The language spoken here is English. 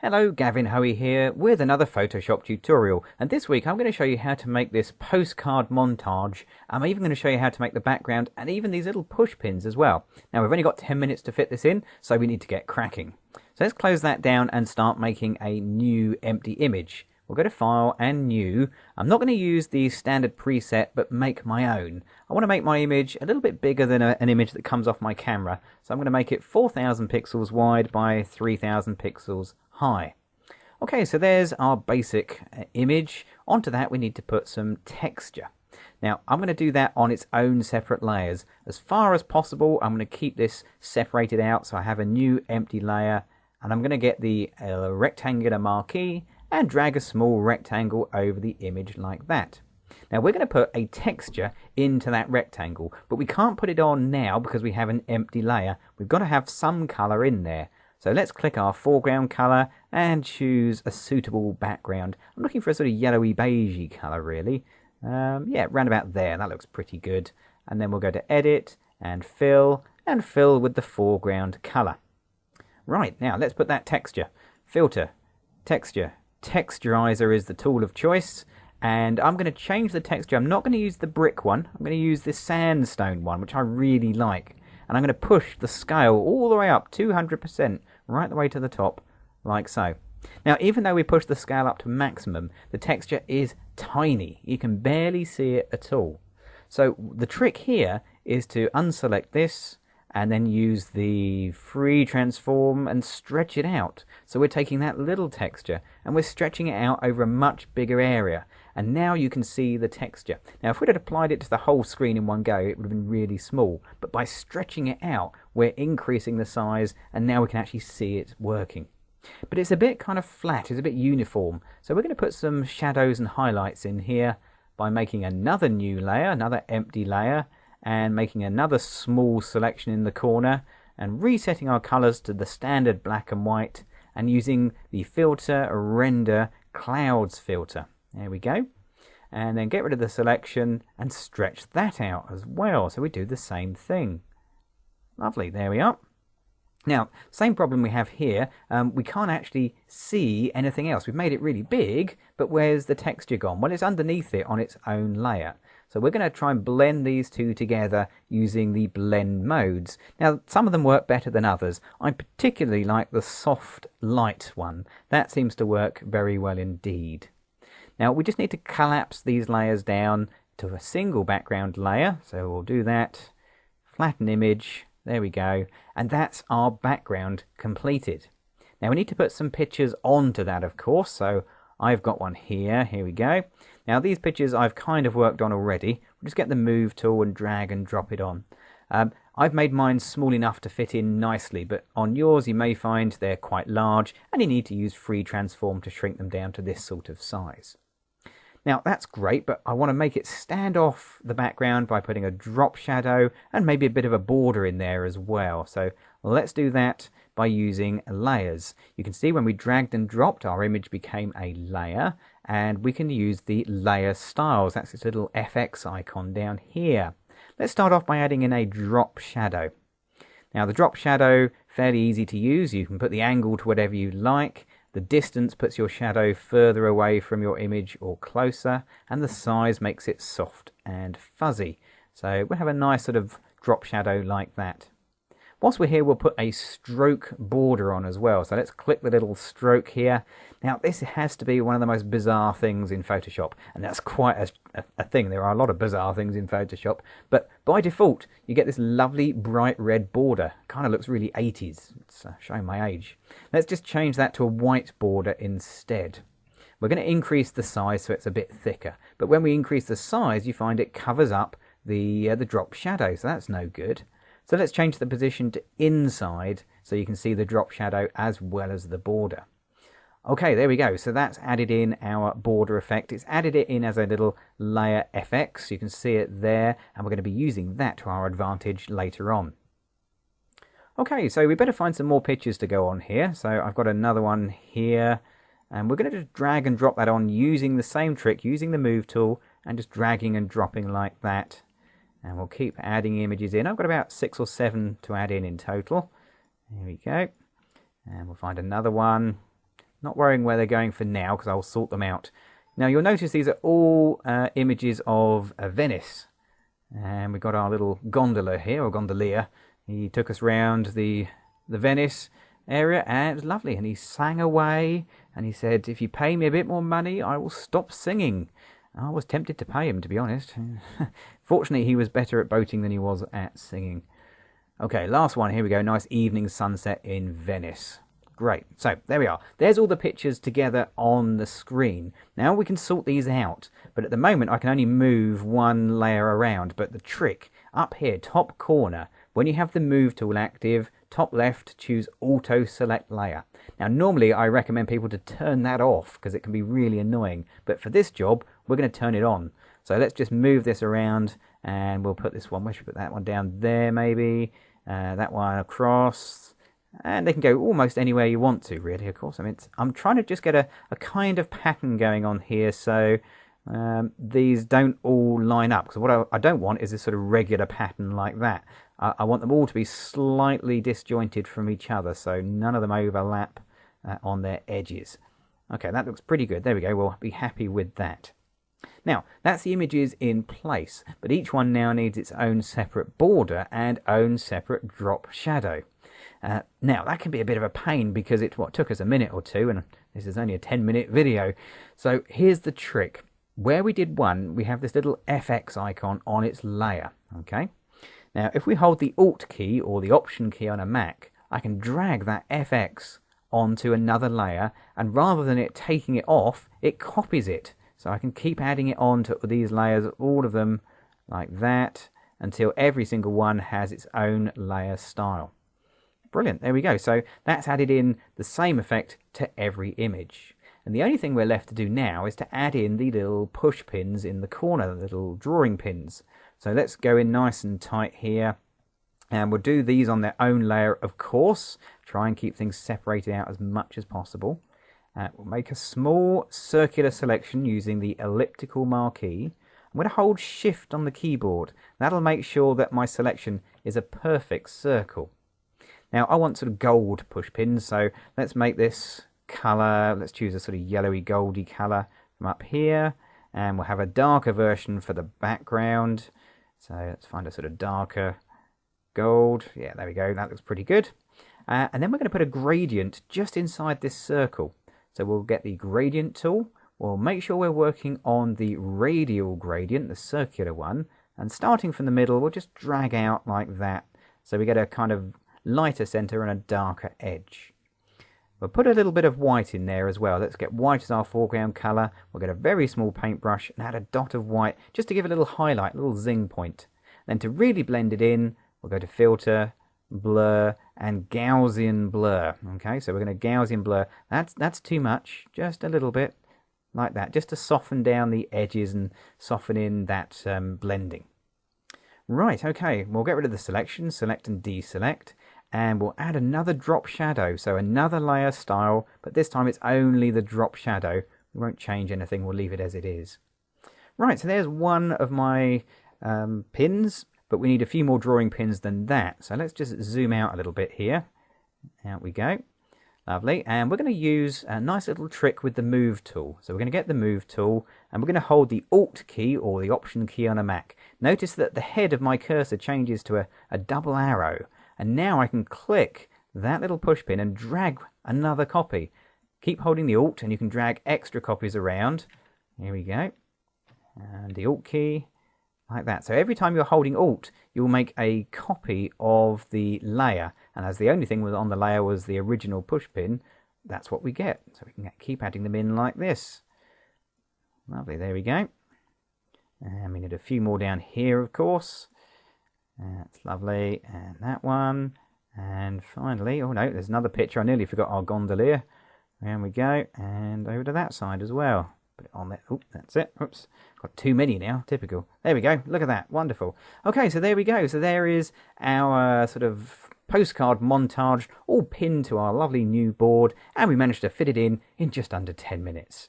Hello, Gavin Hoey here with another Photoshop tutorial, and this week I'm going to show you how to make this postcard montage. I'm even going to show you how to make the background and even these little push pins as well. Now we've only got 10 minutes to fit this in, so we need to get cracking. So let's close that down and start making a new empty image. We'll go to File and New. I'm not going to use the standard preset, but make my own. I want to make my image a little bit bigger than an image that comes off my camera. So I'm going to make it 4,000 pixels wide by 3,000 pixels high. Okay, so there's our basic image. Onto that we need to put some texture. Now I'm going to do that on its own separate layers. As far as possible, I'm going to keep this separated out so I have a new empty layer, and I'm going to get the rectangular marquee and drag a small rectangle over the image like that. Now we're going to put a texture into that rectangle, but we can't put it on now because we have an empty layer. We've got to have some colour in there. So let's click our foreground colour and choose a suitable background. I'm looking for a sort of yellowy beigey colour really. Yeah, round about there, that looks pretty good. And then we'll go to Edit and fill with the foreground colour. Right, now let's put that texture. Filter, Texture. Texturizer is the tool of choice, and I'm going to change the texture. I'm not going to use the brick one. I'm going to use this sandstone one, which I really like. And I'm going to push the scale all the way up 200%, right the way to the top, like so. Now, even though we push the scale up to maximum, the texture is tiny. You can barely see it at all. So the trick here is to unselect this and then use the free transform and stretch it out. So we're taking that little texture and we're stretching it out over a much bigger area. And now you can see the texture. Now if we'd have applied it to the whole screen in one go, it would have been really small. But by stretching it out, we're increasing the size, and now we can actually see it working. But it's a bit kind of flat, it's a bit uniform. So we're going to put some shadows and highlights in here by making another new layer, another empty layer, and making another small selection in the corner, and resetting our colors to the standard black and white, and using the filter render clouds filter. There we go. And then get rid of the selection and stretch that out as well, so we do the same thing. Lovely, there we are. Now, same problem we have here. We can't actually see anything else. We've made it really big, but where's the texture gone? Well, it's underneath it on its own layer. So we're going to try and blend these two together using the blend modes. Now, some of them work better than others. I particularly like the soft light one. That seems to work very well indeed. Now, we just need to collapse these layers down to a single background layer. So we'll do that. Flatten image. There we go. And that's our background completed. Now, we need to put some pictures onto that, of course. So I've got one here. Here we go. Now these pictures I've kind of worked on already. We'll just get the move tool and drag and drop it on. I've made mine small enough to fit in nicely, but on yours you may find they're quite large and you need to use free transform to shrink them down to this sort of size. Now that's great, but I want to make it stand off the background by putting a drop shadow and maybe a bit of a border in there as well. So let's do that by using layers. You can see when we dragged and dropped, our image became a layer, and we can use the layer styles. That's this little FX icon down here. Let's start off by adding in a drop shadow. Now the drop shadow, fairly easy to use. You can put the angle to whatever you like. The distance puts your shadow further away from your image or closer, and the size makes it soft and fuzzy. So we'll have a nice sort of drop shadow like that. Whilst we're here, we'll put a stroke border on as well. So let's click the little stroke here. Now this has to be one of the most bizarre things in Photoshop, and that's quite a thing. There are a lot of bizarre things in Photoshop, but by default you get this lovely bright red border. Kind of looks really 80s. It's showing my age. Let's just change that to a white border instead. We're going to increase the size so it's a bit thicker, but when we increase the size you find it covers up the drop shadow, so that's no good. So let's change the position to inside so you can see the drop shadow as well as the border. Okay, there we go. So that's added in our border effect. It's added it in as a little layer FX. You can see it there, and we're going to be using that to our advantage later on. Okay, so we better find some more pictures to go on here. So I've got another one here, and we're going to just drag and drop that on using the same trick, using the move tool, and just dragging and dropping like that. And we'll keep adding images in. I've got about 6 or 7 to add in total. There we go. And we'll find another one. Not worrying where they're going for now because I'll sort them out. Now you'll notice these are all images of Venice. And we've got our little gondola here, or gondolier. He took us round the Venice area, and it was lovely. And he sang away, and he said, if you pay me a bit more money, I will stop singing. I was tempted to pay him, to be honest. Fortunately, he was better at boating than he was at singing. Okay, last one. Here we go. Nice evening sunset in Venice. Great. So, there we are. There's all the pictures together on the screen. Now we can sort these out. But at the moment, I can only move one layer around. But the trick, up here, top corner, when you have the Move tool active, top left, choose Auto Select Layer. Now, normally, I recommend people to turn that off because it can be really annoying. But for this job, we're going to turn it on. So, let's just move this around, and we'll put this one. Where should we put that one? Down there, maybe. That one across. And they can go almost anywhere you want to, really, of course. I mean, I'm trying to just get a kind of pattern going on here, so these don't all line up. Because what I don't want is this sort of regular pattern like that. I want them all to be slightly disjointed from each other, so none of them overlap on their edges. Okay, that looks pretty good. There we go. We'll be happy with that. Now, that's the images in place, but each one now needs its own separate border and own separate drop shadow. Now, that can be a bit of a pain because it took us a minute or two, and this is only a 10-minute video. So here's the trick. Where we did one, we have this little FX icon on its layer. Okay. Now, if we hold the Alt key or the Option key on a Mac, I can drag that FX onto another layer, and rather than it taking it off, it copies it. So I can keep adding it on to these layers, all of them like that, until every single one has its own layer style. Brilliant, there we go. So that's added in the same effect to every image. And the only thing we're left to do now is to add in the little push pins in the corner, the little drawing pins. So let's go in nice and tight here. And we'll do these on their own layer, of course. Try and keep things separated out as much as possible. We'll make a small circular selection using the elliptical marquee. I'm going to hold Shift on the keyboard. That'll make sure that my selection is a perfect circle. Now, I want sort of gold push pins, so let's make this colour. Let's choose a sort of yellowy, goldy colour from up here. And we'll have a darker version for the background. So let's find a sort of darker gold. Yeah, there we go. That looks pretty good. And then we're going to put a gradient just inside this circle. So we'll get the gradient tool. We'll make sure we're working on the radial gradient, the circular one. And starting from the middle, we'll just drag out like that. So we get a kind of lighter center and a darker edge. We'll put a little bit of white in there as well. Let's get white as our foreground color. We'll get a very small paintbrush and add a dot of white just to give a little highlight, a little zing point. Then to really blend it in, we'll go to Filter, Blur, and Gaussian Blur. Okay, so we're going to Gaussian Blur. That's too much, just a little bit like that, just to soften down the edges and soften in that blending. Right, okay, we'll get rid of the selection, select and deselect. And we'll add another drop shadow, so another layer style, but this time it's only the drop shadow. We won't change anything, we'll leave it as it is. Right, so there's one of my pins, but we need a few more drawing pins than that. So let's just zoom out a little bit here. Out we go. Lovely. And we're going to use a nice little trick with the Move tool. So we're going to get the Move tool, and we're going to hold the Alt key or the Option key on a Mac. Notice that the head of my cursor changes to a double arrow. And now I can click that little push pin and drag another copy. Keep holding the Alt and you can drag extra copies around. Here we go. And the Alt key, like that. So every time you're holding Alt, you'll make a copy of the layer. And as the only thing was on the layer was the original push pin, that's what we get. So we can keep adding them in like this. Lovely, there we go. And we need a few more down here, of course. That's lovely, and that one, and finally, oh no, there's another picture. I nearly forgot our gondolier. There we go, and over to that side as well. Put it on there. Oh, that's it. Oops, got too many now. Typical. There we go. Look at that. Wonderful. Okay, so there we go. So there is our sort of postcard montage, all pinned to our lovely new board, and we managed to fit it in just under 10 minutes.